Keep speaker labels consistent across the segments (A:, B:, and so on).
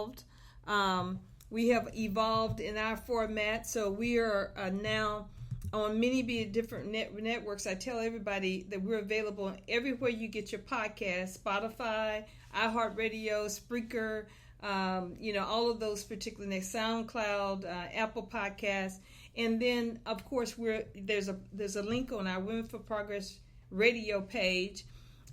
A: evolved. We have evolved in our format, so we are now on many different networks. I tell everybody that we're available everywhere you get your podcast: Spotify, iHeartRadio, Spreaker, all of those particular next, SoundCloud, Apple Podcasts, and then of course there's a link on our Women for Progress radio page.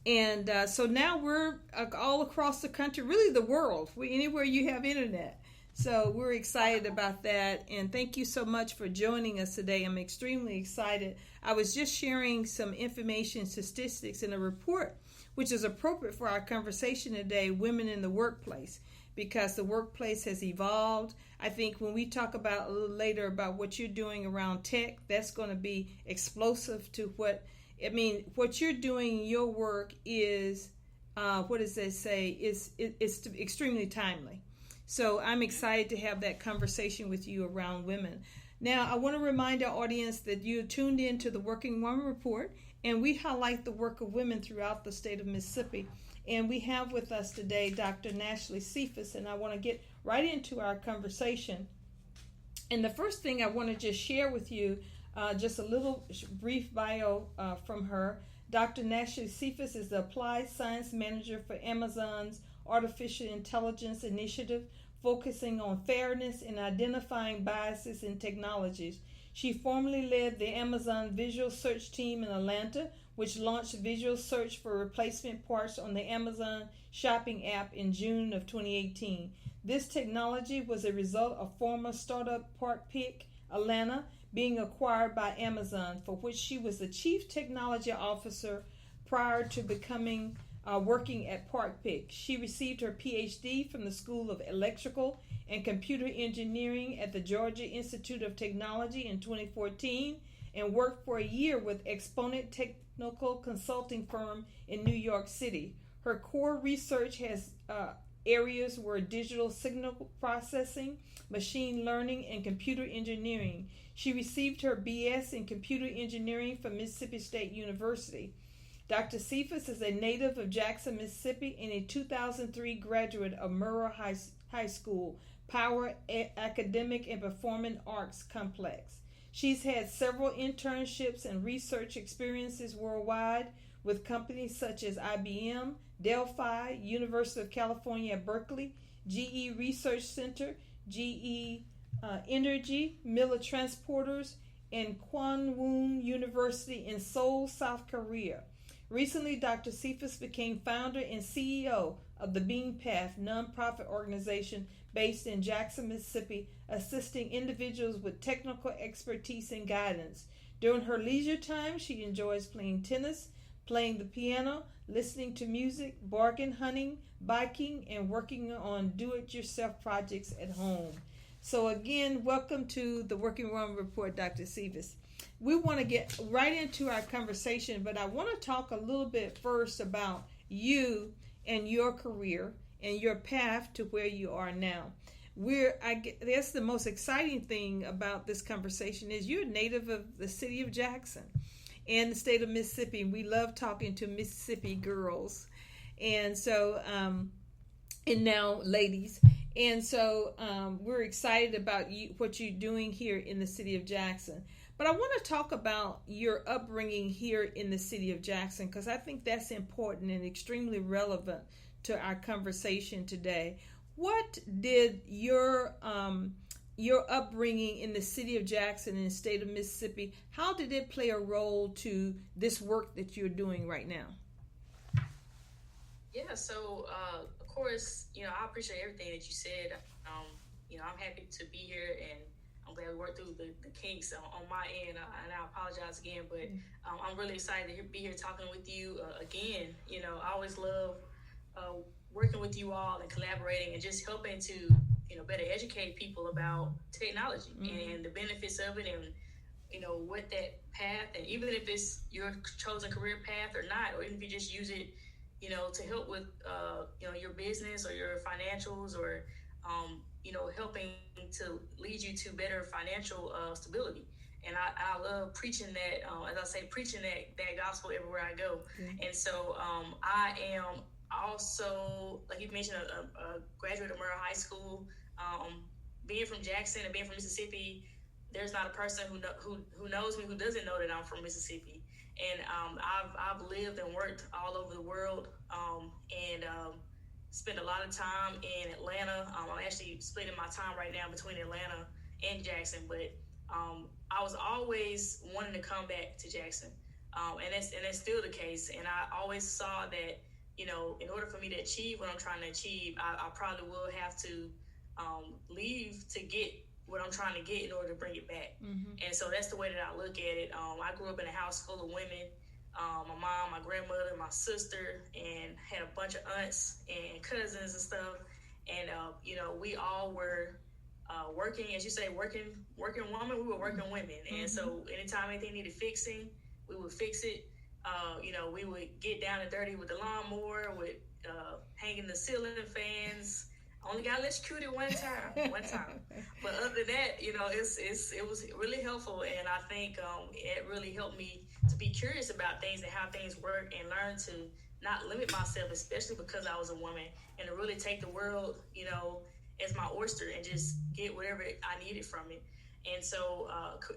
A: And so now we're all across the country, really the world, anywhere you have internet. So we're excited about that. And thank you so much for joining us today. I'm extremely excited. I was just sharing some information, statistics in a report, which is appropriate for our conversation today, Women in the Workplace, because the workplace has evolved. I think when we talk about a little later about what you're doing around tech, that's going to be explosive to what you're doing in your work is, it's extremely timely. So I'm excited to have that conversation with you around women. Now, I want to remind our audience that you're tuned in to the Working Woman Report, and we highlight the work of women throughout the state of Mississippi. And we have with us today Dr. Nashley Cephas, and I want to get right into our conversation. And the first thing I want to just share with you, just a little brief bio from her. Dr. Nashley Cephas is the Applied Science Manager for Amazon's Artificial Intelligence Initiative, focusing on fairness and identifying biases in technologies. She formerly led the Amazon Visual Search team in Atlanta, which launched visual search for replacement parts on the Amazon shopping app in June of 2018. This technology was a result of former startup ParkPick Atlanta being acquired by Amazon, for which she was the Chief Technology Officer prior to working at ParkPick. She received her PhD from the School of Electrical and Computer Engineering at the Georgia Institute of Technology in 2014 and worked for a year with Exponent Technical Consulting Firm in New York City. Her core research has areas were digital signal processing, machine learning, and computer engineering. She received her BS in computer engineering from Mississippi State University. Dr. Cephas is a native of Jackson, Mississippi, and a 2003 graduate of Murrah High School, Power Academic and Performing Arts Complex. She's had several internships and research experiences worldwide with companies such as IBM, Delphi, University of California at Berkeley, GE Research Center, GE Energy, Miller Transporters, and Kwangwon University in Seoul, South Korea. Recently, Dr. Cephas became founder and CEO of the Bean Path nonprofit organization based in Jackson, Mississippi, assisting individuals with technical expertise and guidance. During her leisure time, she enjoys playing tennis, playing the piano, listening to music, bargain hunting, biking, and working on do-it-yourself projects at home. So again, welcome to the Working Woman Report, Dr. Cephas. We want to get right into our conversation, but I want to talk a little bit first about you and your career and your path to where you are now. That's the most exciting thing about this conversation is you're a native of the city of Jackson and the state of Mississippi. We love talking to Mississippi girls, and so and now ladies. And so we're excited about what you're doing here in the city of Jackson. But I want to talk about your upbringing here in the city of Jackson because I think that's important and extremely relevant to our conversation today. What did your upbringing in the city of Jackson in the state of Mississippi, how did it play a role to this work that you're doing right now?
B: Yeah, so of course, I appreciate everything that you said. I'm happy to be here, and I'm glad we worked through the kinks on my end, and I apologize again, but I'm really excited to be here talking with you again. I always love working with you all and collaborating and just helping to, better educate people about technology and the benefits of it and, what that path, and even if it's your chosen career path or not, or even if you just use it, to help with, your business or your financials or, helping to lead you to better financial stability. And I love preaching that, as I say, preaching that gospel everywhere I go. And so I am Also, like you mentioned, a graduate of Murrah High School. Being from Jackson and being from Mississippi, there's not a person who knows me who doesn't know that I'm from Mississippi. And I've lived and worked all over the world, and spent a lot of time in Atlanta. I'm actually splitting my time right now between Atlanta and Jackson, but I was always wanting to come back to Jackson, and that's still the case. And I always saw that, in order for me to achieve what I'm trying to achieve, I probably will have to leave to get what I'm trying to get in order to bring it back. Mm-hmm. And so that's the way that I look at it. I grew up in a house full of women. My mom, my grandmother, my sister, and had a bunch of aunts and cousins and stuff. And, we all were working, as you say, working woman. We were working women. Mm-hmm. And so anytime anything needed fixing, we would fix it. We would get down and dirty with the lawnmower, with hanging the ceiling fans. Only got electrocuted one time. But other than that, it was really helpful, and I think it really helped me to be curious about things and how things work, and learn to not limit myself, especially because I was a woman, and to really take the world, as my oyster, and just get whatever I needed from it. And so,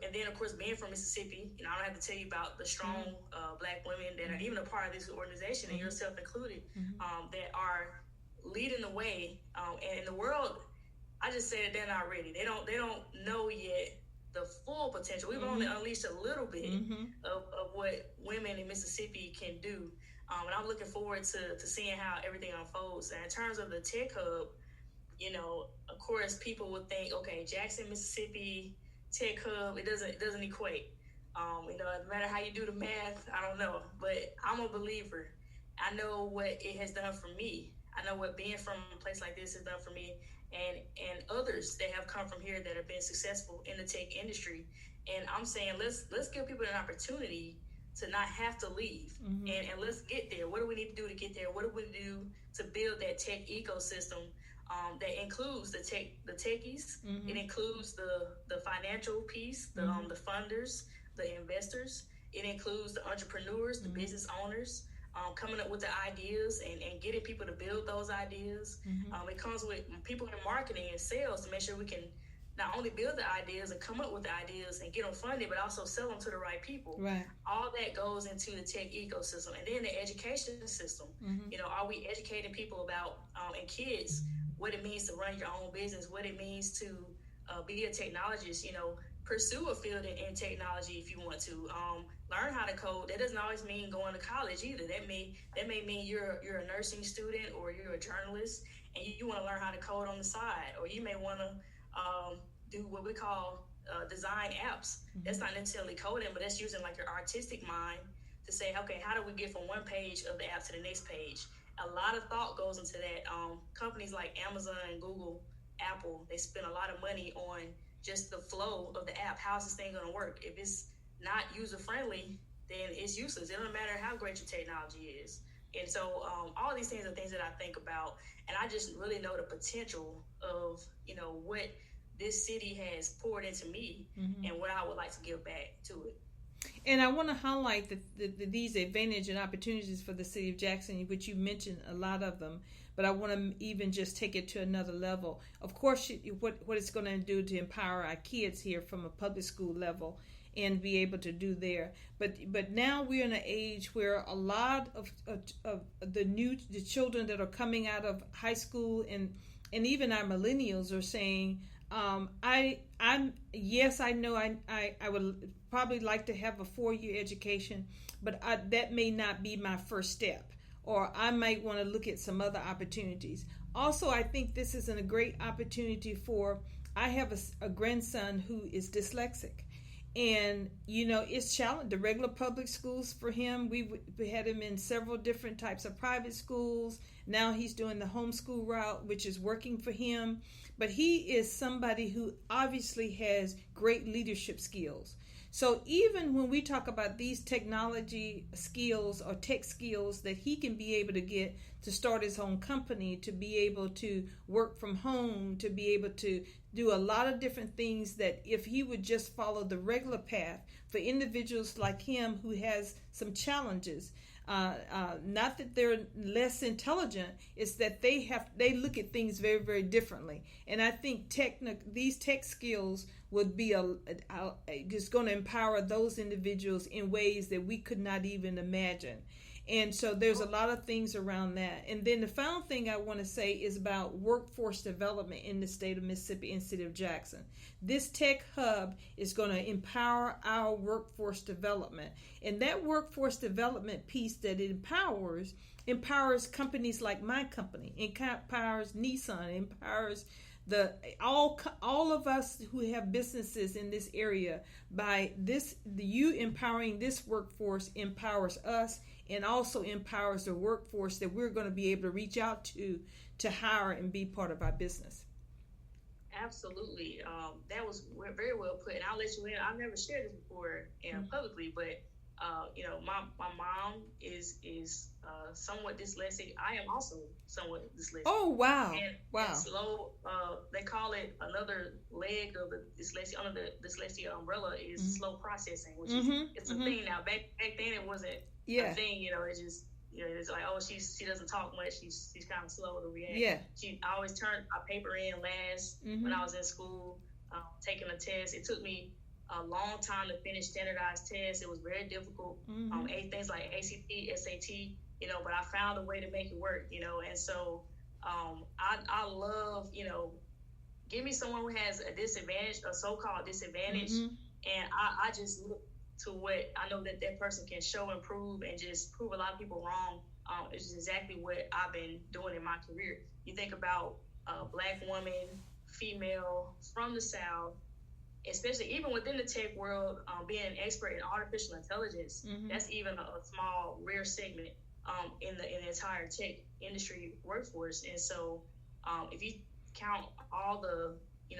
B: and then of course, being from Mississippi, I don't have to tell you about the strong Black women that are even a part of this organization, and yourself included, that are leading the way, and in the world, I just say that they're not ready. They don't know yet the full potential. We've only unleashed a little bit of what women in Mississippi can do, and I'm looking forward to seeing how everything unfolds. And in terms of the Tech Hub, of course, people would think, okay, Jackson, Mississippi, Tech Hub, it doesn't equate. No matter how you do the math, I don't know, but I'm a believer. I know what it has done for me. I know what being from a place like this has done for me, and others that have come from here that have been successful in the tech industry. And I'm saying, let's give people an opportunity to not have to leave, and let's get there. What do we need to do to get there? What do we do to build that tech ecosystem that includes the techies? It includes the financial piece, the funders, the investors. It includes the entrepreneurs, the business owners. Coming up with the ideas and getting people to build those ideas. It comes with people in marketing and sales to make sure we can not only build the ideas and come up with the ideas and get them funded, but also sell them to the right people.
A: Right.
B: All that goes into the tech ecosystem. And then the education system. Are we educating people about, and kids, what it means to run your own business, what it means to be a technologist, pursue a field in technology if you want to. Learn how to code. That doesn't always mean going to college either. That may mean you're a nursing student, or you're a journalist, and you want to learn how to code on the side, or you may want to do what we call design apps. That's not necessarily coding, but that's using like your artistic mind to say, okay, how do we get from one page of the app to the next page? A lot of thought goes into that. Companies like Amazon, Google, Apple, they spend a lot of money on just the flow of the app. How's this thing going to work? If it's not user-friendly, then it's useless. It doesn't matter how great your technology is. And so all these things are things that I think about, and I just really know the potential of, what this city has poured into me and what I would like to give back to it.
A: And I want to highlight these advantages and opportunities for the city of Jackson, which you mentioned a lot of them, but I want to even just take it to another level. Of course, what it's going to do to empower our kids here from a public school level and be able to do there. But now we're in an age where a lot of the children that are coming out of high school and even our millennials are saying, I know I would probably like to have a 4-year education, but that may not be my first step, or I might want to look at some other opportunities. Also, I think this is a great opportunity I have a grandson who is dyslexic, and it's challenging. The regular public schools for him, we had him in several different types of private schools. Now he's doing the homeschool route, which is working for him. But he is somebody who obviously has great leadership skills. So even when we talk about these technology skills or tech skills that he can be able to get to start his own company, to be able to work from home, to be able to do a lot of different things that if he would just follow the regular path for individuals like him who has some challenges, Not that they're less intelligent, it's that they look at things very, very differently. And I think these tech skills would be just going to empower those individuals in ways that we could not even imagine. And so there's a lot of things around that. And then the final thing I want to say is about workforce development in the state of Mississippi and city of Jackson. This tech hub is going to empower our workforce development. And that workforce development piece that it empowers companies like my company, empowers Nissan, empowers all of us who have businesses in this area. By you empowering this workforce empowers us, and also empowers the workforce that we're going to be able to reach out to hire and be part of our business.
B: Absolutely. That was very well put. And I'll let you in. I've never shared this before publicly, but my mom is somewhat dyslexic. I am also somewhat dyslexic.
A: Oh, wow.
B: And slow, they call it another leg of the dyslexia, under the dyslexia umbrella is slow processing, which is it's a thing now. Back then it wasn't a thing, it just, it's like, oh, she doesn't talk much. She's kind of slow to react. Yeah. I always turned my paper in last when I was in school, taking a test. It took me a long time to finish standardized tests. It was very difficult. Things like ACT, SAT, but I found a way to make it work, and so I love, give me someone who has a disadvantage, a so-called disadvantage, and I just look to what I know that person can show and prove and just prove a lot of people wrong. It's exactly what I've been doing in my career. You think about a Black woman, female from the South, especially even within the tech world, being an expert in artificial intelligence, that's even a small, rare segment in the entire tech industry workforce. And so if you count all the,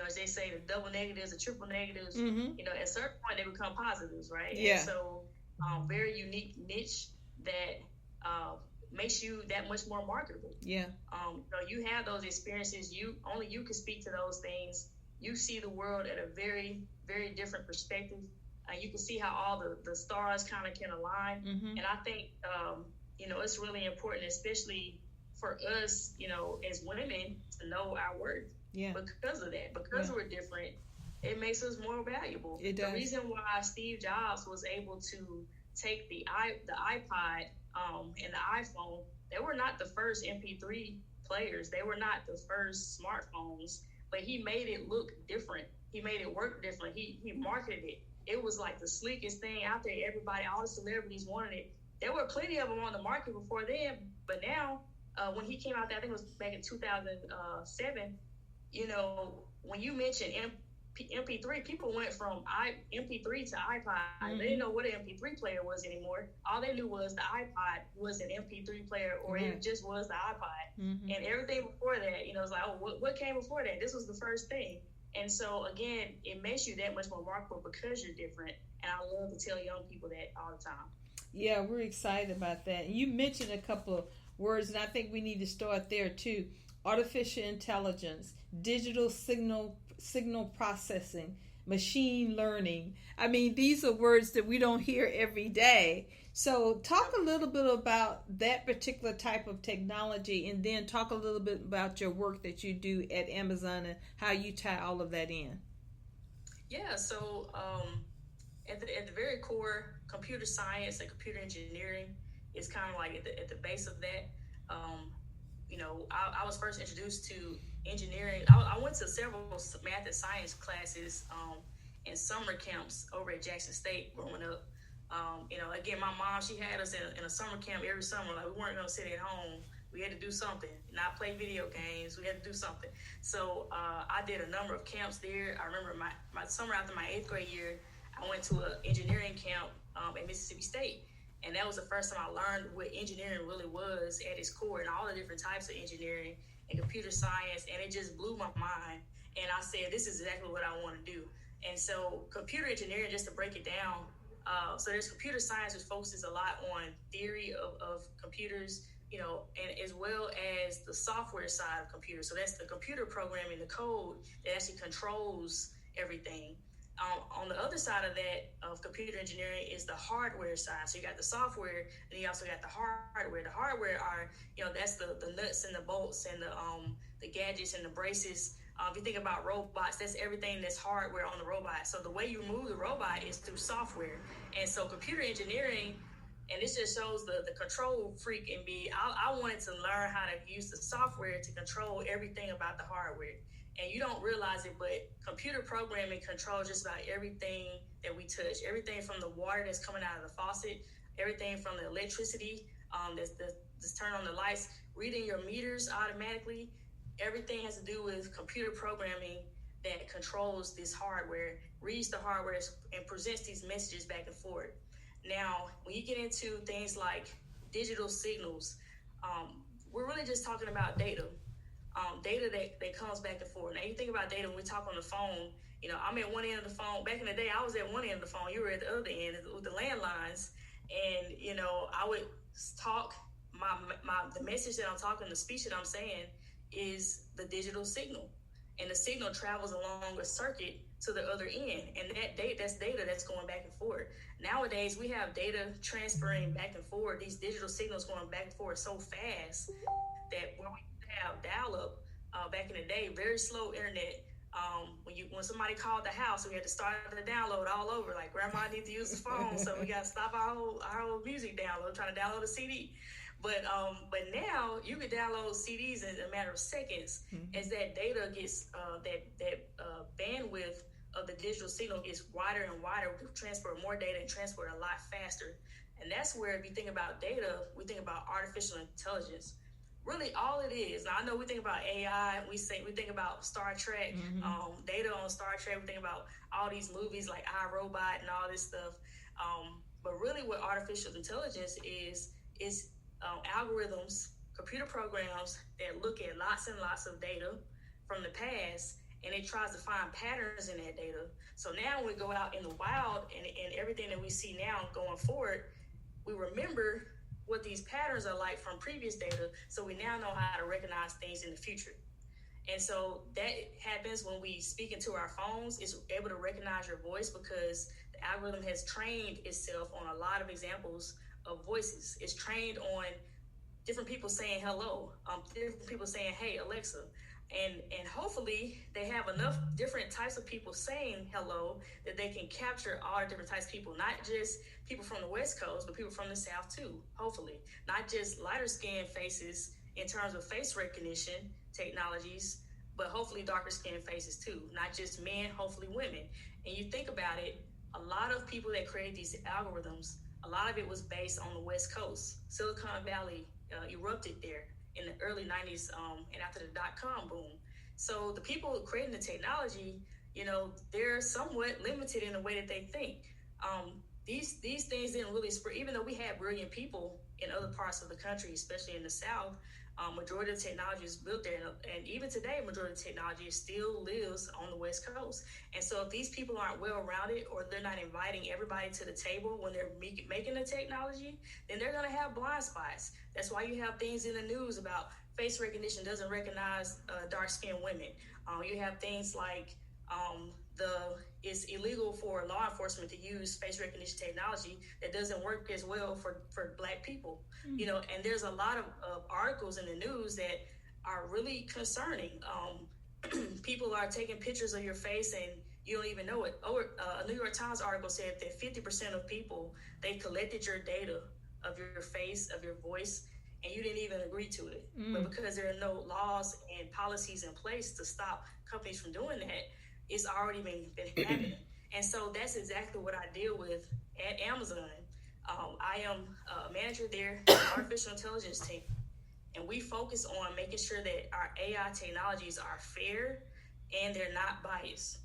B: as they say, the double negatives, the triple negatives, at a certain point they become positives, right? Yeah. And so very unique niche that makes you that much more marketable. Yeah. You have those experiences. Only you can speak to those things. You see the world at a very, very different perspective. You can see how all the stars kind of can align. And I think, it's really important, especially for us, as women, to know our worth. Yeah. Because of that, because we're different, it makes us more valuable. It does. The reason why Steve Jobs was able to take the iPod and the iPhone, they were not the first MP3 players. They were not the first smartphones. But he made it look different. He made it work different. He marketed it. It was like the sleekest thing out there. Everybody, all the celebrities wanted it. There were plenty of them on the market before then. But now, when he came out there, I think it was back in 2007, when you mentioned MP3, people went from MP3 to iPod. They didn't know what an MP3 player was anymore. All they knew was the iPod was an MP3 player, or it just was the iPod. And everything before that, it's like, oh, what came before that? This was the first thing. And so, again, it makes you that much more marketable because you're different. And I love to tell young people that all the time.
A: Yeah, we're excited about that. You mentioned a couple of words, and I think we need to start there, too. Artificial intelligence, digital signal processing, machine learning. I mean, these are words that we don't hear every day. So talk a little bit about that particular type of technology, and then talk a little bit about your work that you do at Amazon and how you tie all of that in.
B: Yeah, so at the very core, computer science and computer engineering is kind of like at the base of that. I was first introduced to engineering. I went to several math and science classes and summer camps over at Jackson State growing up. Again, my mom, she had us in a summer camp every summer. Like, we weren't going to sit at home. We had to do something, not play video games. We had to do something. So I did a number of camps there. I remember my summer after my 8th grade year, I went to an engineering camp at Mississippi State. And that was the first time I learned what engineering really was at its core, and all the different types of engineering and computer science. And it just blew my mind. And I said, this is exactly what I want to do. And so computer engineering, just to break it down, so there's computer science, which focuses a lot on theory of computers, and as well as the software side of computers. So that's the computer programming, the code that actually controls everything. On the other side of that, of computer engineering, is the hardware side. So you got the software, and you also got the hardware. The hardware are, that's the nuts and the bolts and the gadgets and the braces. If you think about robots, that's everything that's hardware on the robot. So the way you move the robot is through software. And so computer engineering, and this just shows the control freak in me. I wanted to learn how to use the software to control everything about the hardware. And you don't realize it, but computer programming controls just about everything that we touch. Everything from the water that's coming out of the faucet, everything from the electricity that's turn on the lights, reading your meters automatically. Everything has to do with computer programming that controls this hardware, reads the hardware, and presents these messages back and forth. Now, when you get into things like digital signals, we're really just talking about data. Data that comes back and forth. Now, you think about data when we talk on the phone. I'm at one end of the phone. Back in the day, I was at one end of the phone. You were at the other end with the landlines. And, I would talk. The message that I'm talking, the speech that I'm saying is the digital signal. And the signal travels along a circuit to the other end. And that's data that's going back and forth. Nowadays, we have data transferring back and forth. These digital signals going back and forth so fast that when we have dial-up back in the day, very slow internet. When somebody called the house, we had to start the download all over. Like, grandma needs to use the phone, so we got to stop our whole music download, trying to download a CD. But now you can download CDs in a matter of seconds. As that data gets that bandwidth of the digital signal gets wider and wider. We can transfer more data and transfer a lot faster. And that's where, if you think about data, we think about artificial intelligence. Really, all it is. Now, I know we think about AI. We think about Star Trek, data on Star Trek. We think about all these movies like iRobot and all this stuff. But really, what artificial intelligence is algorithms, computer programs that look at lots and lots of data from the past, and it tries to find patterns in that data. So now, when we go out in the wild and everything that we see now going forward, we remember what these patterns are like from previous data, so we now know how to recognize things in the future. And so that happens when we speak into our phones. It's able to recognize your voice because the algorithm has trained itself on a lot of examples of voices. It's trained on different people saying hello, different people saying, hey, Alexa. And hopefully they have enough different types of people saying hello that they can capture all the different types of people, not just people from the West Coast, but people from the South too, hopefully. Not just lighter skinned faces in terms of face recognition technologies, but hopefully darker skinned faces too. Not just men, hopefully women. And you think about it, a lot of people that create these algorithms, a lot of it was based on the West Coast. Silicon Valley erupted there in the early 90s and after the dot-com boom. So the people creating the technology, they're somewhat limited in the way that they think. These things didn't really spread, even though we had brilliant people in other parts of the country, especially in the South. Majority of the technology is built there, and even today, majority of the technology still lives on the West Coast. And so if these people aren't well-rounded, or they're not inviting everybody to the table when they're making the technology, then they're going to have blind spots. That's why you have things in the news about face recognition doesn't recognize dark-skinned women. You have things like it's illegal for law enforcement to use face recognition technology that doesn't work as well for Black people. And there's a lot of articles in the news that are really concerning. People are taking pictures of your face and you don't even know it. A New York Times article said that 50% of people, they collected your data of your face, of your voice, and you didn't even agree to it. But because there are no laws and policies in place to stop companies from doing that, it's already been happening. And so that's exactly what I deal with at Amazon. I am a manager there, artificial intelligence team, and we focus on making sure that our AI technologies are fair and they're not biased.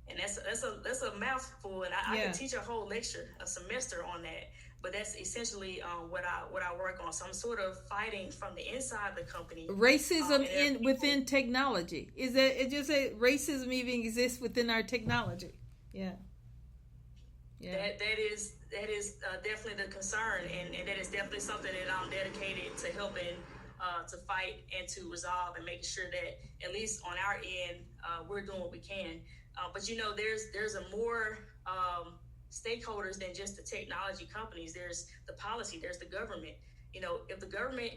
B: And that's a mouthful, and I could teach a whole lecture, a semester on that. But that's essentially what I work on. So I'm sort of fighting from the inside of the company.
A: Racism within technology. Is that it? Just say racism even exists within our technology? Yeah.
B: That is definitely the concern, and that is definitely something that I'm dedicated to helping to fight and to resolve, and making sure that at least on our end we're doing what we can. But there's a more stakeholders than just the technology companies. There's the policy, there's the government. If the government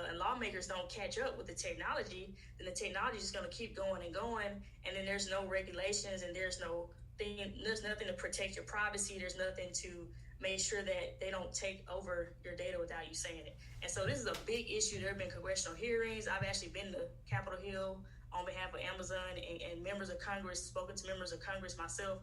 B: and lawmakers don't catch up with the technology, then the technology is going to keep going and going, and then there's no regulations, and there's nothing to protect your privacy. There's nothing to make sure that they don't take over your data without you saying it. And so this is a big issue. There have been congressional hearings. I've actually been to Capitol Hill on behalf of Amazon and members of Congress, spoken to members of Congress myself.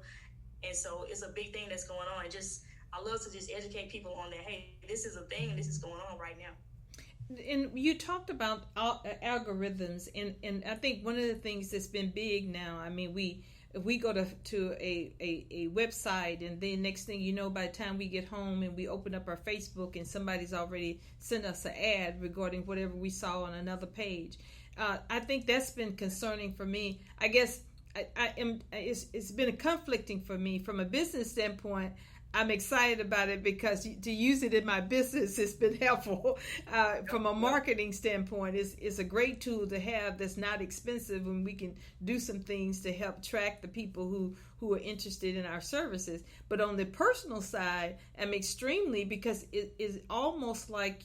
B: And so it's a big thing that's going on. I love to just educate people on that. Hey, this is a thing. This is going on right now.
A: And you talked about algorithms, and I think one of the things that's been big now, I mean, if we go to a website, and then next thing you know, by the time we get home and we open up our Facebook and somebody's already sent us an ad regarding whatever we saw on another page. I think that's been concerning for me. I guess it's been conflicting for me from a business standpoint. I'm excited about it because to use it in my business has been helpful. From a marketing standpoint, it's a great tool to have that's not expensive, and we can do some things to help track the people who are interested in our services. But on the personal side, I'm extremely, because it is almost like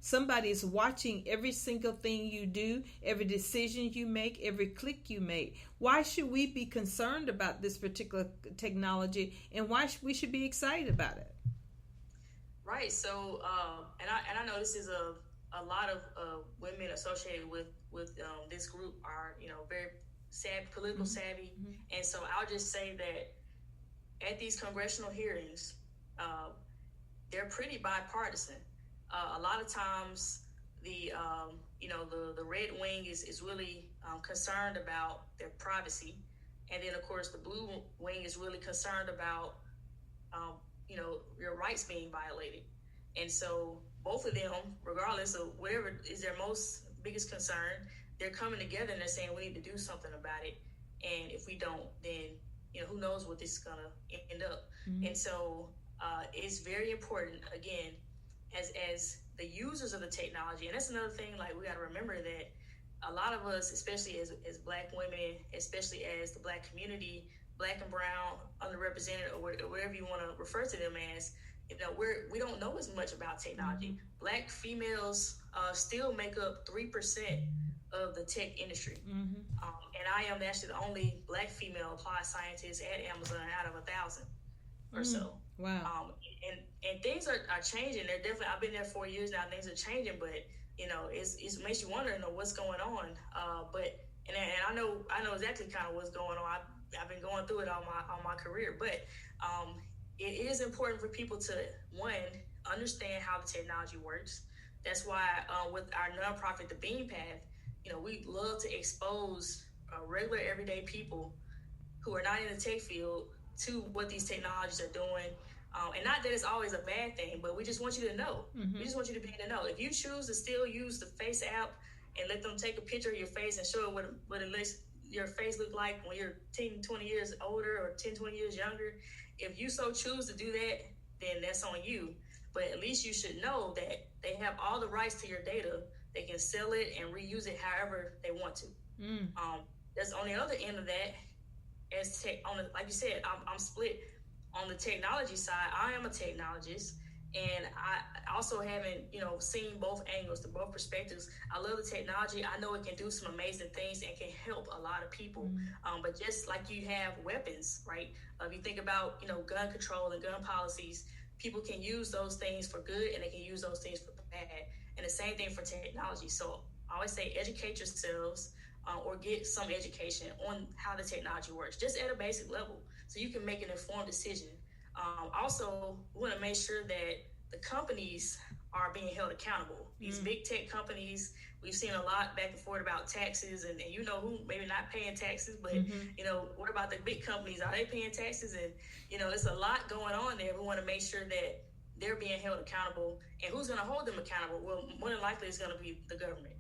A: somebody is watching every single thing you do, every decision you make, every click you make. Why should we be concerned about this particular technology, and why we should be excited about it?
B: Right. So, and I know this is a lot of women associated with this group are very political savvy, and so I'll just say that at these congressional hearings, they're pretty bipartisan. A lot of times, the red wing is really concerned about their privacy, and then of course the blue wing is really concerned about your rights being violated. And so both of them, regardless of whatever is their biggest concern, they're coming together and they're saying we need to do something about it. And if we don't, then who knows what this is gonna end up. And so it's very important, again, as the users of the technology. And that's another thing, like, we got to remember that a lot of us, especially as Black women, especially as the Black community, Black and brown, underrepresented, or whatever you want to refer to them as, we don't know as much about technology. Black females still make up 3% of the tech industry. And I am actually the only Black female applied scientist at Amazon out of 1,000 or so.
A: Wow.
B: And things are changing. They're definitely, I've been there 4 years now, things are changing, but it makes you wonder, what's going on. But I know exactly kind of what's going on. I've been going through it all my career, but it is important for people to, one, understand how the technology works. That's why with our nonprofit, The Beam Path, we love to expose regular everyday people who are not in the tech field to what these technologies are doing. And not that it's always a bad thing, but we just want you to know. We just want you to be able to know. If you choose to still use the Face app and let them take a picture of your face and show it what it looks, your face look like when you're 10, 20 years older or 10, 20 years younger, if you so choose to do that, then that's on you. But at least you should know that they have all the rights to your data. They can sell it and reuse it however they want to. That's on the other end of that. Like you said, I'm split. On the technology side, I am a technologist, and I also haven't, seen both angles, to both perspectives. I love the technology. I know it can do some amazing things and can help a lot of people. But just like you have weapons, right? If you think about, gun control and gun policies, people can use those things for good and they can use those things for bad. And the same thing for technology. So I always say educate yourselves or get some education on how the technology works, just at a basic level, so you can make an informed decision. Also, we want to make sure that the companies are being held accountable. These big tech companies, we've seen a lot back and forth about taxes, and who maybe not paying taxes, but what about the big companies? Are they paying taxes? And it's a lot going on there. We want to make sure that they're being held accountable, and who's going to hold them accountable? Well, more than likely it's going to be the government.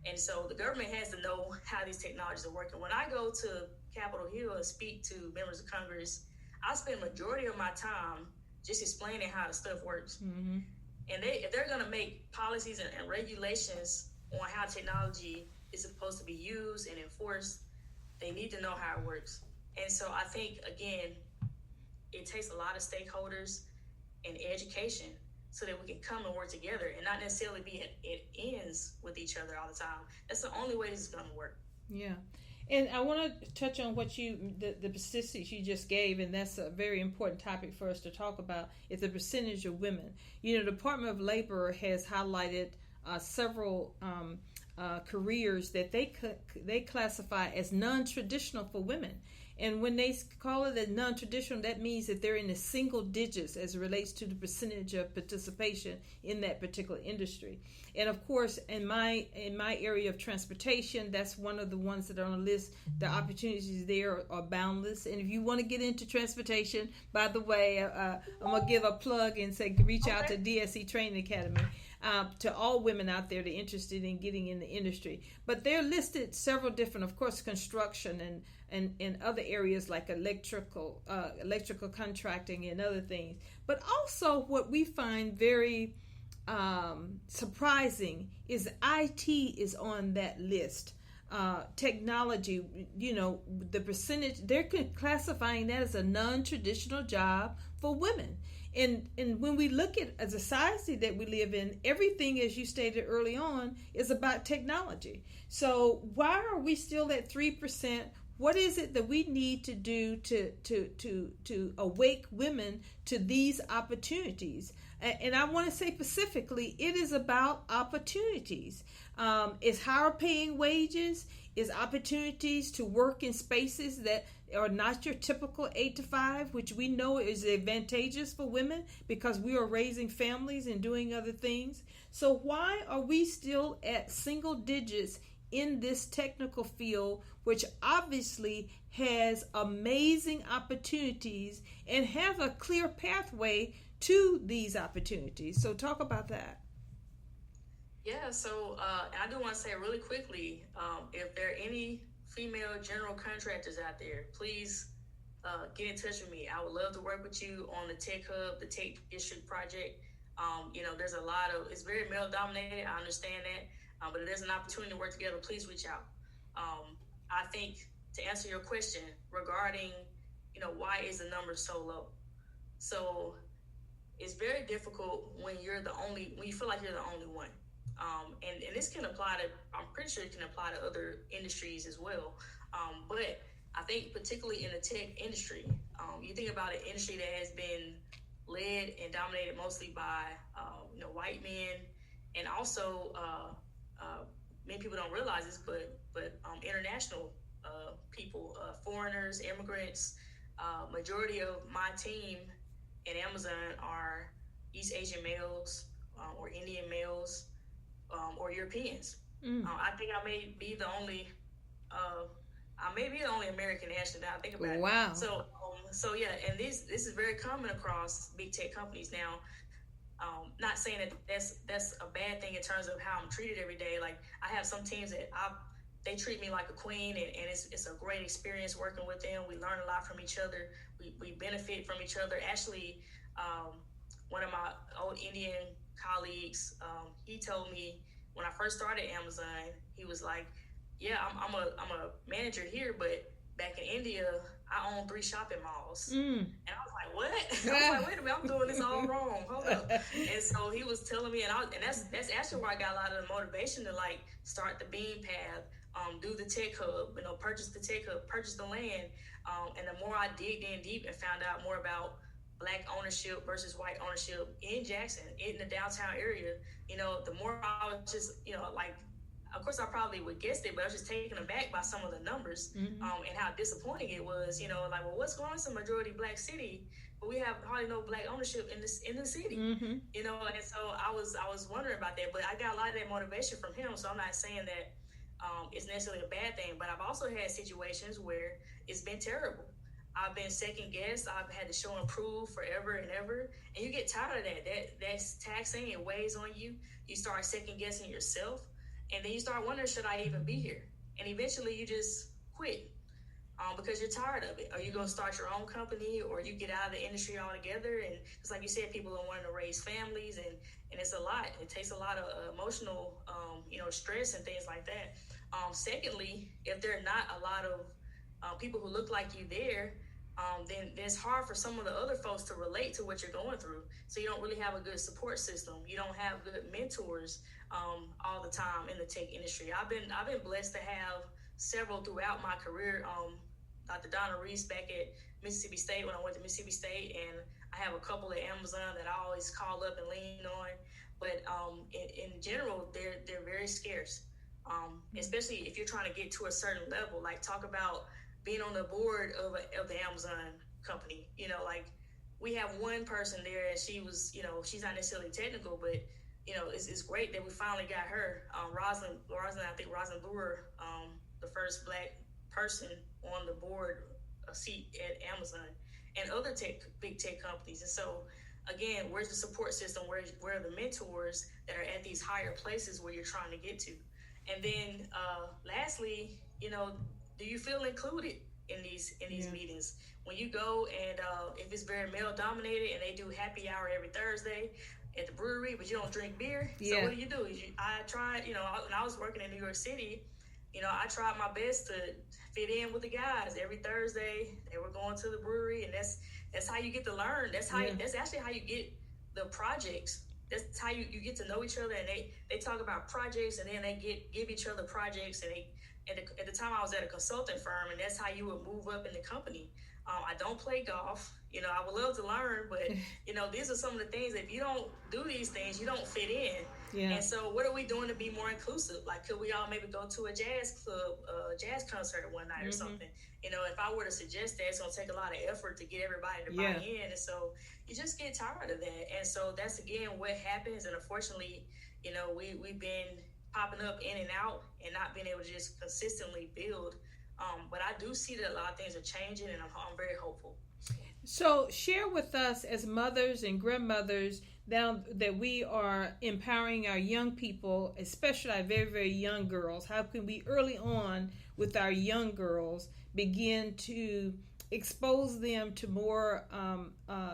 B: And so the government has to know how these technologies are working. When I go to Capitol Hill and speak to members of Congress, I spend majority of my time just explaining how the stuff works. And if they're going to make policies and regulations on how technology is supposed to be used and enforced, they need to know how it works. And so I think, again, it takes a lot of stakeholders and education so that we can come and work together and not necessarily be at ends with each other all the time. That's the only way this is going to work.
A: Yeah. And I want to touch on what the statistics you just gave, and that's a very important topic for us to talk about, is the percentage of women. You know, the Department of Labor has highlighted several careers that they classify as non-traditional for women. And when they call it a non-traditional, that means that they're in the single digits as it relates to the percentage of participation in that particular industry. And of course, in my area of transportation, that's one of the ones that are on the list. The opportunities there are boundless. And if you want to get into transportation, by the way, I'm going to give a plug and say reach out to DSE Training Academy. To all women out there that are interested in getting in the industry. But they're listed several different, of course, construction and other areas like electrical contracting and other things. But also what we find very surprising is IT is on that list. Technology, you know, the percentage, they're classifying that as a non-traditional job for women. And when we look at a society that we live in, everything, as you stated early on, is about technology. So why are we still at 3%? What is it that we need to do to awake women to these opportunities? And I want to say specifically, it is about opportunities. It's higher paying wages, is opportunities to work in spaces that are not your typical 8 to 5, which we know is advantageous for women because we are raising families and doing other things. So why are we still at single digits in this technical field, which obviously has amazing opportunities and have a clear pathway to these opportunities? So talk about that.
B: Yeah, so I do want to say really quickly, if there are any female general contractors out there, please get in touch with me. I would love to work with you on the Tech Hub, the Tech District project. You know, there's a lot of, it's very male dominated, I understand that, but if there's an opportunity to work together, please reach out. I think to answer your question regarding, you know, why is the number so low? So it's very difficult when when you feel like you're the only one. And this can apply to, I'm pretty sure it can apply to other industries as well. But I think particularly in the tech industry, you think about an industry that has been led and dominated mostly by, you know, white men, and also many people don't realize this, but international people, foreigners, immigrants. Majority of my team at Amazon are East Asian males or Indian males. Or Europeans. I think I may be the only American actually now I think about it.
A: Wow.
B: So yeah, and this is very common across big tech companies now. Not saying that that's a bad thing in terms of how I'm treated every day. Like I have some teams that they treat me like a queen, and it's a great experience working with them. We learn a lot from each other. We benefit from each other. Actually, one of my old Indian colleagues, he told me when I first started Amazon, he was like, yeah, I'm a manager here, but back in India, I own 3 shopping malls. And I was like, what? I was like, wait a minute, I'm doing this all wrong. Hold up. And so he was telling me, and that's actually where I got a lot of the motivation to like start the Beam Path, do the Tech Hub, you know, purchase the Tech Hub, purchase the land. And the more I digged in deep and found out more about Black ownership versus white ownership in Jackson, in the downtown area, you know, the more I was just, you know, like, of course I probably would guess it, but I was just taken aback by some of the numbers, and how disappointing it was, you know, like, well, what's going on? It's a majority Black city, but we have hardly no Black ownership in the city, you know, and so I was wondering about that, but I got a lot of that motivation from him, so I'm not saying that it's necessarily a bad thing, but I've also had situations where it's been terrible. I've been second guessed. I've had to show and prove forever and ever. And you get tired of that. That's taxing. It weighs on you. You start second guessing yourself. And then you start wondering, should I even be here? And eventually you just quit because you're tired of it. Or you go start your own company, or you get out of the industry altogether. And it's like you said, people are wanting to raise families, and it's a lot. It takes a lot of emotional, you know, stress and things like that. Secondly, if there are not a lot of people who look like you there, then it's hard for some of the other folks to relate to what you're going through. So you don't really have a good support system. You don't have good mentors all the time in the tech industry. I've been blessed to have several throughout my career. Dr. Donna Reese back at Mississippi State when I went to Mississippi State, and I have a couple at Amazon that I always call up and lean on. But in general, they're very scarce, especially if you're trying to get to a certain level. Like, talk about being on the board of the Amazon company. You know, like, we have one person there, and she was, you know, she's not necessarily technical, but you know, it's great that we finally got her. Rosalind, I think Rosalind Brewer, the first Black person on the board, a seat at Amazon and other big tech companies. And so, again, where's the support system? Where are the mentors that are at these higher places where you're trying to get to? And then, lastly, you know, do you feel included in these meetings? When you go and if it's very male dominated and they do happy hour every Thursday at the brewery, but you don't drink beer, so what do? I tried, you know, when I was working in New York City, you know, I tried my best to fit in with the guys. Every Thursday they were going to the brewery, and that's how you get to learn. That's actually how you get the projects. That's how you get to know each other, and they talk about projects, and then they give each other projects. And at the time I was at a consulting firm, and that's how you would move up in the company. I don't play golf. You know, I would love to learn, but you know, these are some of the things. If you don't do these things, you don't fit in. Yeah. And so, what are we doing to be more inclusive? Like, could we all maybe go to a jazz club, jazz concert one night or something? You know, if I were to suggest that, it's going to take a lot of effort to get everybody to buy in. And so, you just get tired of that. And so, that's again what happens. And unfortunately, you know, we've been popping up in and out and not being able to just consistently build. But I do see that a lot of things are changing, and I'm very hopeful.
A: So share with us as mothers and grandmothers now that we are empowering our young people, especially our very, very young girls. How can we early on with our young girls begin to expose them to more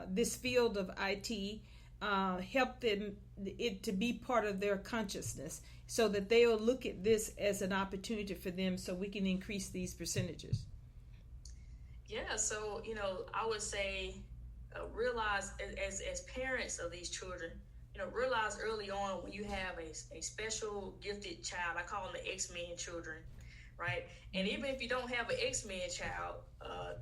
A: this field of IT, help them it to be part of their consciousness so that they will look at this as an opportunity for them so we can increase these percentages?
B: Yeah, so, you know, I would say realize as parents of these children, you know, realize early on when you have a special gifted child. I call them the X-Men children, right? And even if you don't have an X-Men child,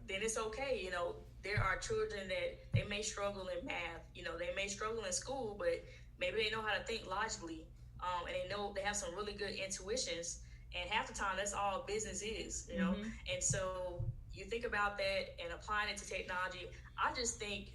B: then it's okay. You know, there are children that they may struggle in math. You know, they may struggle in school, but maybe they know how to think logically, and they know they have some really good intuitions. And half the time, that's all business is, you know. And so you think about that and applying it to technology. I just think,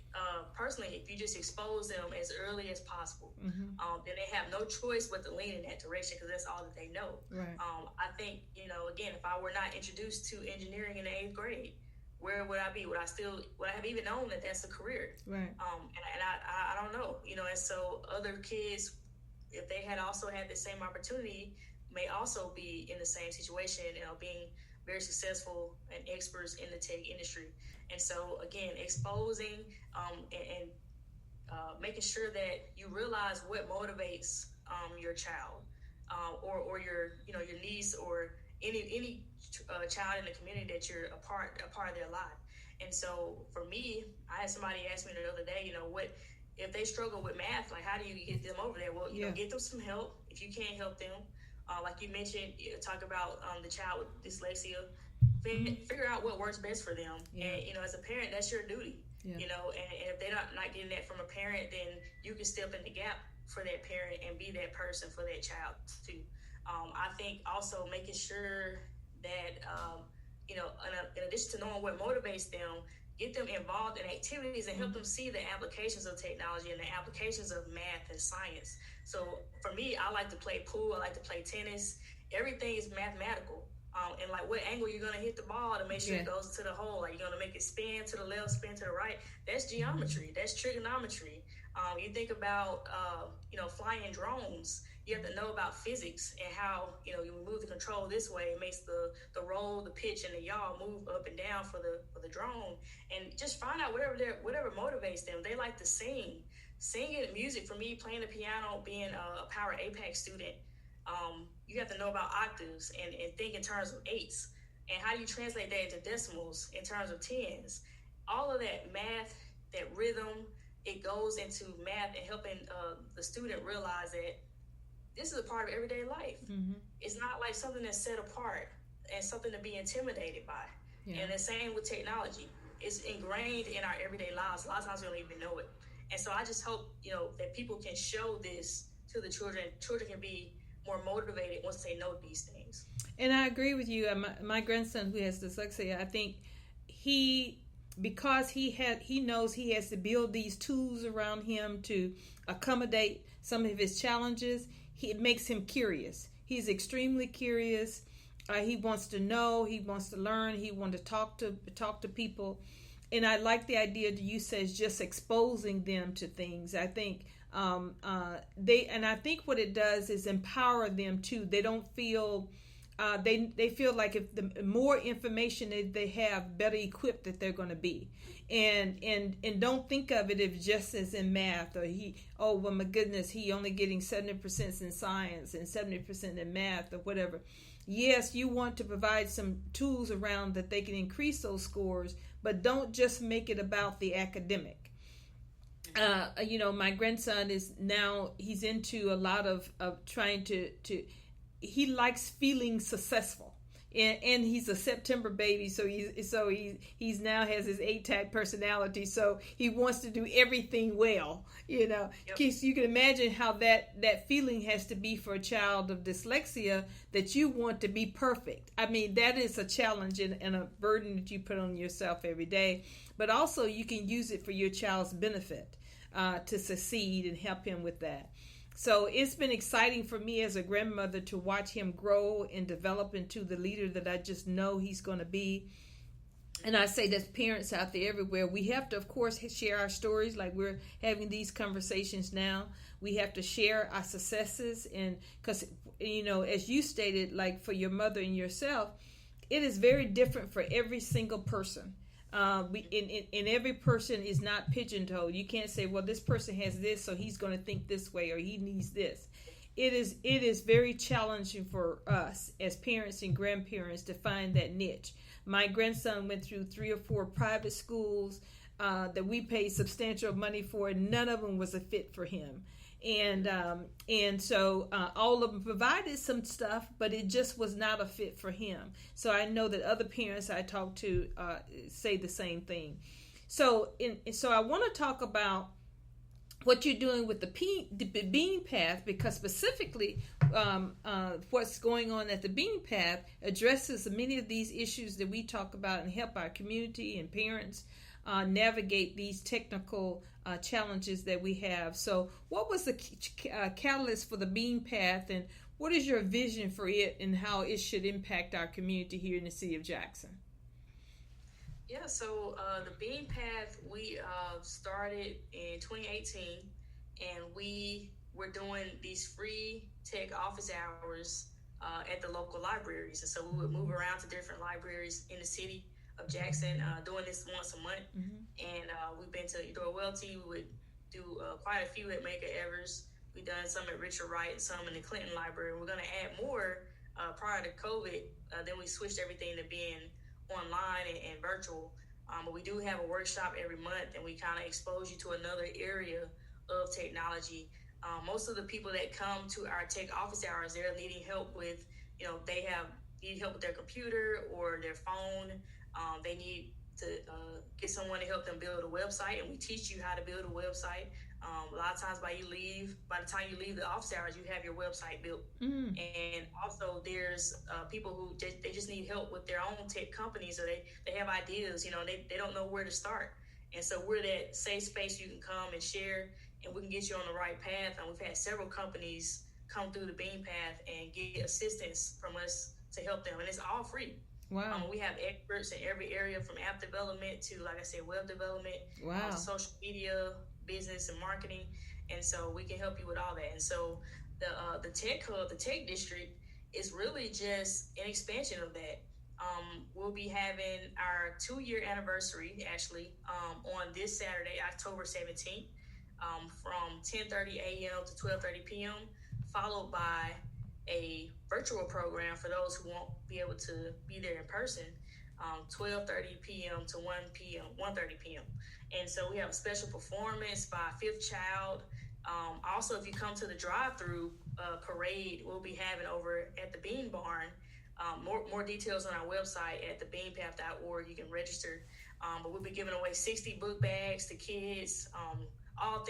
B: personally, if you just expose them as early as possible, then they have no choice but to lean in that direction because that's all that they know.
A: Right.
B: I think, you know, again, if I were not introduced to engineering in the 8th grade, where would I be? Would I have even known that that's a career?
A: Right.
B: And I don't know, you know. And so other kids, if they had also had the same opportunity, may also be in the same situation, you know, being very successful and experts in the tech industry. And so, again, exposing and making sure that you realize what motivates your child or your niece or any child in the community that you're a part of their life. And so, for me, I had somebody ask me the other day, you know, what if they struggle with math? Like, how do you get them over there? Well, you know, get them some help if you can't help them. Like you mentioned, talk about the child with dyslexia. Figure out what works best for them. And, you know, as a parent, that's your duty. You know, and if they're not getting that from a parent, then you can step in the gap for that parent and be that person for that child too. I think also making sure that, you know, in addition to knowing what motivates them, get them involved in activities and help them see the applications of technology and the applications of math and science. So for me, I like to play pool. I like to play tennis. Everything is mathematical. And like what angle you're going to hit the ball to make sure it goes to the hole. Like you're going to make it spin to the left, spin to the right. That's geometry. That's trigonometry. You think about, you know, flying drones. You have to know about physics and how, you know, you move the control this way. It makes the roll, the pitch, and the yaw move up and down for the drone. And just find out whatever motivates them. They like to sing. Singing and music, for me, playing the piano, being a Power APAC student, you have to know about octaves and think in terms of eighths. And how do you translate that into decimals in terms of tens? All of that math, that rhythm, it goes into math and helping the student realize that this is a part of everyday life. Mm-hmm. It's not like something that's set apart and something to be intimidated by. Yeah. And the same with technology. It's ingrained in our everyday lives. A lot of times we don't even know it. And so I just hope, that people can show this to the children. Children can be more motivated once they know these things.
A: And I agree with you. My grandson who has dyslexia, I think because he knows he has to build these tools around him to accommodate some of his challenges, it makes him curious. He's extremely curious. He wants to know. He wants to learn. He wants to talk to people. And I like the idea that you said just exposing them to things. I think I think what it does is empower them too. They don't feel they feel like if the more information they have, better equipped that they're going to be. And don't think of it as just as in math or my goodness, he only getting 70% in science and 70% in math or whatever. Yes, you want to provide some tools around that they can increase those scores, but don't just make it about the academic. My grandson he's into a lot of trying to he likes feeling successful. And he's a September baby, so he's now has his A-type personality, so he wants to do everything well, Yep. You can imagine how that feeling has to be for a child of dyslexia, that you want to be perfect. I mean, that is a challenge and a burden that you put on yourself every day, but also you can use it for your child's benefit to succeed and help him with that. So it's been exciting for me as a grandmother to watch him grow and develop into the leader that I just know he's going to be. And I say there's parents out there everywhere. We have to, of course, share our stories like we're having these conversations now. We have to share our successes. And because, as you stated, like for your mother and yourself, it is very different for every single person. And every person is not pigeonholed. You can't say, well, this person has this, so he's going to think this way, or he needs this. It is very challenging for us as parents and grandparents to find that niche. My grandson went through 3 or 4 private schools that we paid substantial money for, and none of them was a fit for him. And so all of them provided some stuff, but it just was not a fit for him. So I know that other parents I talk to say the same thing. So I want to talk about what you're doing with the Bean Path, because specifically what's going on at the Bean Path addresses many of these issues that we talk about and help our community and parents navigate these technical challenges that we have. So what was the catalyst for the Bean Path, and what is your vision for it and how it should impact our community here in the city of Jackson?
B: Yeah, so the Bean Path, we started in 2018, and we were doing these free tech office hours at the local libraries. And so we would move around to different libraries in the city of Jackson, doing this once a month. Mm-hmm. And we've been to Eudora Welty. We would do quite a few at Medgar Evers. We've done some at Richard Wright and some in the Clinton Library. We're going to add more prior to COVID. Then we switched everything to being online and virtual. But we do have a workshop every month, and we kind of expose you to another area of technology. Most of the people that come to our tech office hours, they're needing help with, they need help with their computer or their phone. They need to get someone to help them build a website, and we teach you how to build a website. A lot of times by the time you leave the office hours, you have your website built. Mm. And also there's people who they just need help with their own tech companies, or they have ideas, they don't know where to start. And so we're that safe space you can come and share, and we can get you on the right path. And we've had several companies come through the Bean Path and get assistance from us to help them, and it's all free. Wow. We have experts in every area, from app development to, like I said, web development, social media, business and marketing. And so we can help you with all that. And so the Tech Hub, the Tech District, is really just an expansion of that. We'll be having our 2-year anniversary, actually, on this Saturday, October 17th, from 10:30 a.m. to 12:30 p.m., followed by a virtual program for those who won't be able to be there in person, 12:30 p.m. to 1:30 p.m. And so we have a special performance by Fifth Child. Also, if you come to the drive-through parade, we'll be having over at the Bean Barn. More details on our website at thebeanpath.org. You can register. But we'll be giving away 60 book bags to kids. All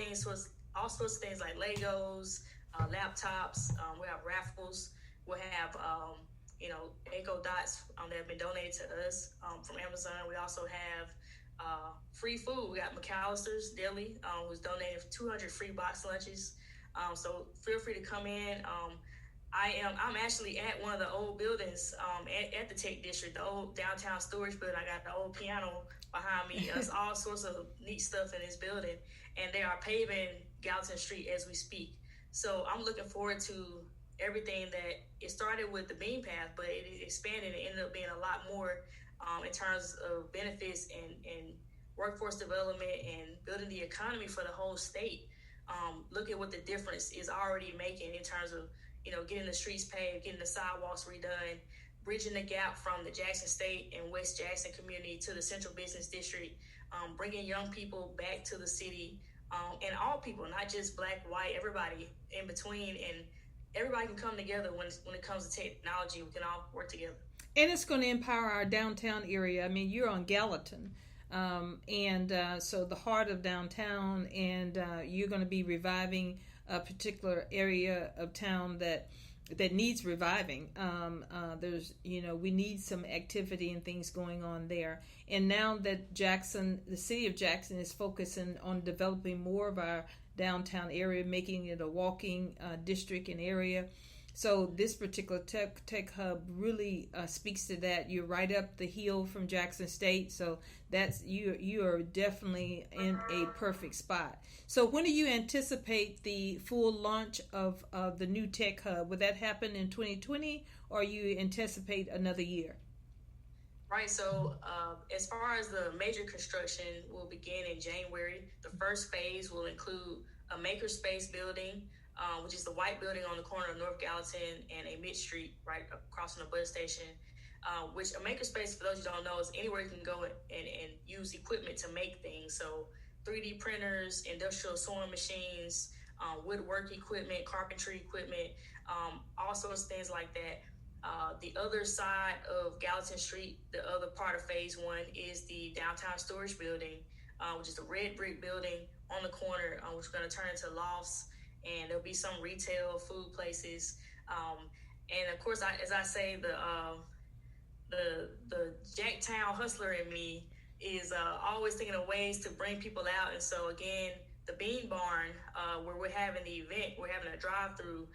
B: sorts of things like Legos, laptops. We have raffles. We'll have Echo Dots that have been donated to us from Amazon. We also have free food. We got McAllister's Deli, who's donated 200 free box lunches. So feel free to come in. I'm actually at one of the old buildings at the Tech District, the old downtown storage building. I got the old piano behind me. There's all sorts of neat stuff in this building, and they are paving Gallatin Street as we speak. So I'm looking forward to everything that it started with the Bean Path, but it expanded and ended up being a lot more in terms of benefits and workforce development and building the economy for the whole state. Look at what the difference is already making in terms of getting the streets paved, getting the sidewalks redone, bridging the gap from the Jackson State and West Jackson community to the Central Business District, bringing young people back to the city, and all people, not just Black, white, everybody in between, and everybody can come together when it comes to technology. We can all work together.
A: And it's going to empower our downtown area. I mean, you're on Gallatin, so the heart of downtown, and you're going to be reviving a particular area of town that needs reviving. We need some activity and things going on there. And now that the city of Jackson is focusing on developing more of our downtown area, making it a walking district and area. So this particular tech hub really speaks to that. You're right up the hill from Jackson State, so that's you are definitely in a perfect spot. So when do you anticipate the full launch of the new tech hub? Would that happen in 2020, or you anticipate another year?
B: Right. So as far as the major construction will begin in January. The first phase will include a makerspace building, which is the white building on the corner of North Gallatin and a Mid Street, right across from the bus station. Which a makerspace, for those who don't know, is anywhere you can go and use equipment to make things. So 3D printers, industrial sewing machines, woodwork equipment, carpentry equipment, all sorts of things like that. The other side of Gallatin Street, the other part of phase one, is the downtown storage building, which is the red brick building on the corner, which is going to turn into lofts, and there'll be some retail food places. And of course, as I say, the Jacktown hustler in me is always thinking of ways to bring people out. And so again, the Bean Barn, where we're having the event, we're having a drive-through,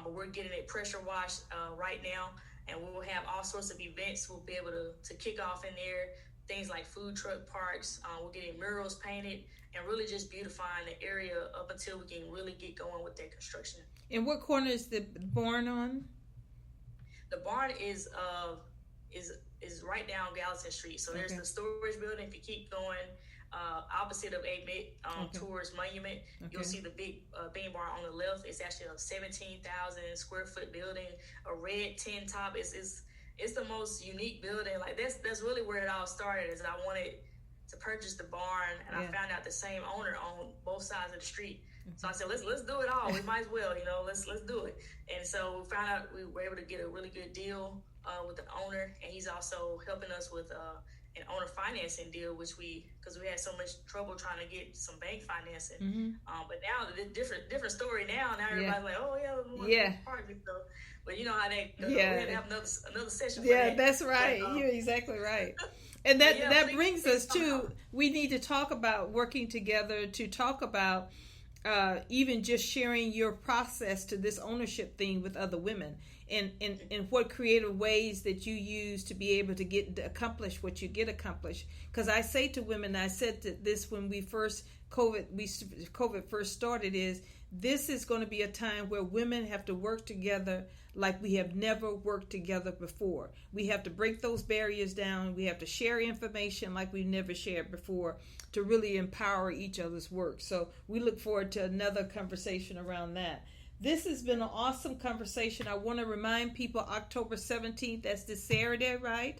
B: but we're getting it pressure washed right now, and we will have all sorts of events we'll be able to kick off in there, things like food truck parks. We're getting murals painted and really just beautifying the area up until we can really get going with that construction.
A: And what corner is the barn on? The
B: barn is right down Gallatin Street. So there's the storage building. If you keep going opposite of AMIT towards Monument, you'll see the big Bean Barn on the left. It's actually a 17,000 square foot building, a red tin top. It's the most unique building. Like that's really where it all started. Is I wanted to purchase the barn, and I found out the same owner on both sides of the street. So I said, let's do it all. We might as well, let's do it. And so we found out we were able to get a really good deal with the owner, and he's also helping us with an owner financing deal, because we had so much trouble trying to get some bank financing. But now the different story now. Now everybody's like, oh yeah, apartment. So, but you know how they go. We had to have another session.
A: Yeah, that's right. But, you're exactly right. And that brings us to, we need to talk about working together to talk about even just sharing your process to this ownership thing with other women, and what creative ways that you use to be able to accomplish what you get accomplished. Because I say to women, I said this when COVID first started, is this is going to be a time where women have to work together like we have never worked together before. We have to break those barriers down. We have to share information like we've never shared before to really empower each other's work. So we look forward to another conversation around that. This has been an awesome conversation. I want to remind people October 17th, that's this Saturday, right?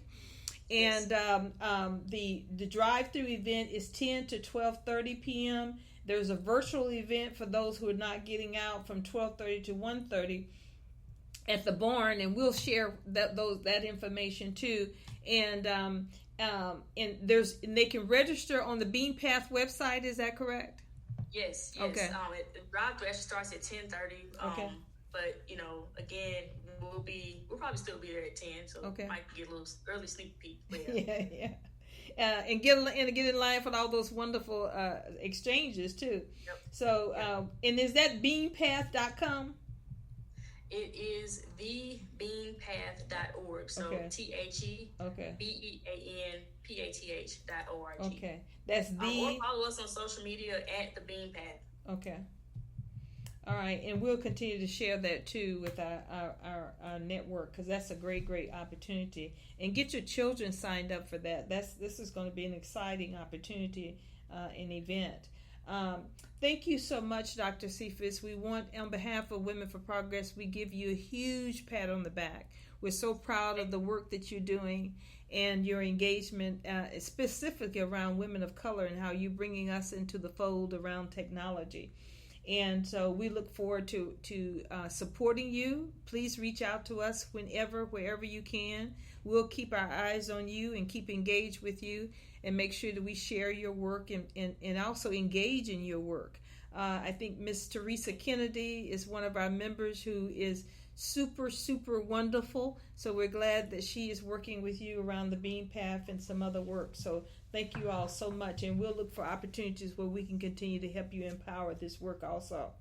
A: And the drive-through event is 10 to 12:30 p.m. There's a virtual event for those who are not getting out from 12:30 to 1:30 at the barn, and we'll share that information too. And they can register on the Bean Path website. Is that correct?
B: Yes.
A: Okay.
B: The drive-through actually starts at 10:30.
A: Okay.
B: But again, we'll probably still be there at 10, so might get a little early sneak peek.
A: Yeah. And get in line for all those wonderful exchanges too.
B: Yep.
A: So, and is that beanpath.com?
B: It is thebeanpath.org. So TheBeanPath.org.
A: Okay, that's
B: or follow us on social media at the Bean Path.
A: Okay. All right, and we'll continue to share that too with our network, because that's a great opportunity. And get your children signed up for that. This is going to be an exciting opportunity, an event. Thank you so much, Dr. Cephas. We want, on behalf of Women for Progress, we give you a huge pat on the back. We're so proud of the work that you're doing and your engagement, specifically around women of color, and how you're bringing us into the fold around technology. And so we look forward to supporting you. Please reach out to us wherever you can. We'll keep our eyes on you and keep engaged with you, and make sure that we share your work and also engage in your work. I think Miss Teresa Kennedy is one of our members who is super wonderful. So we're glad that she is working with you around the Bean Path and some other work. So thank you all so much, and we'll look for opportunities where we can continue to help you empower this work also.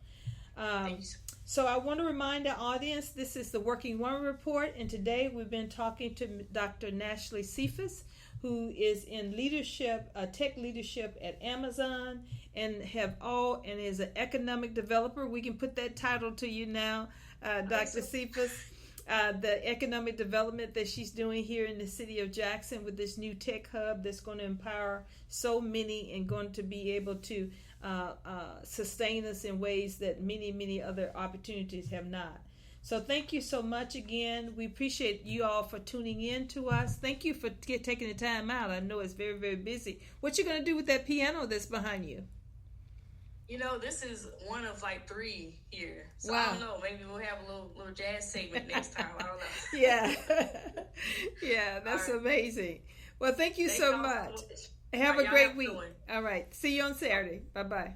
A: So I want to remind the audience, this is the Working Woman Report, and today we've been talking to Dr. Nashley Cephas, who is in leadership, tech leadership at Amazon, and is an economic developer. We can put that title to you now, Dr. Cephas. The economic development that she's doing here in the city of Jackson with this new tech hub that's going to empower so many and going to be able to sustain us in ways that many other opportunities have not. So thank you so much again. We appreciate you all for tuning in to us. Thank you for taking the time out. I know it's very busy. What you going to do with that piano that's behind you?
B: This is one of like 3 here. So
A: wow.
B: I don't know. Maybe we'll have a little jazz segment next time. I don't know.
A: Yeah, that's right. Amazing. Well, thank you so much. Have a great week. All right. See you on Saturday. Bye-bye.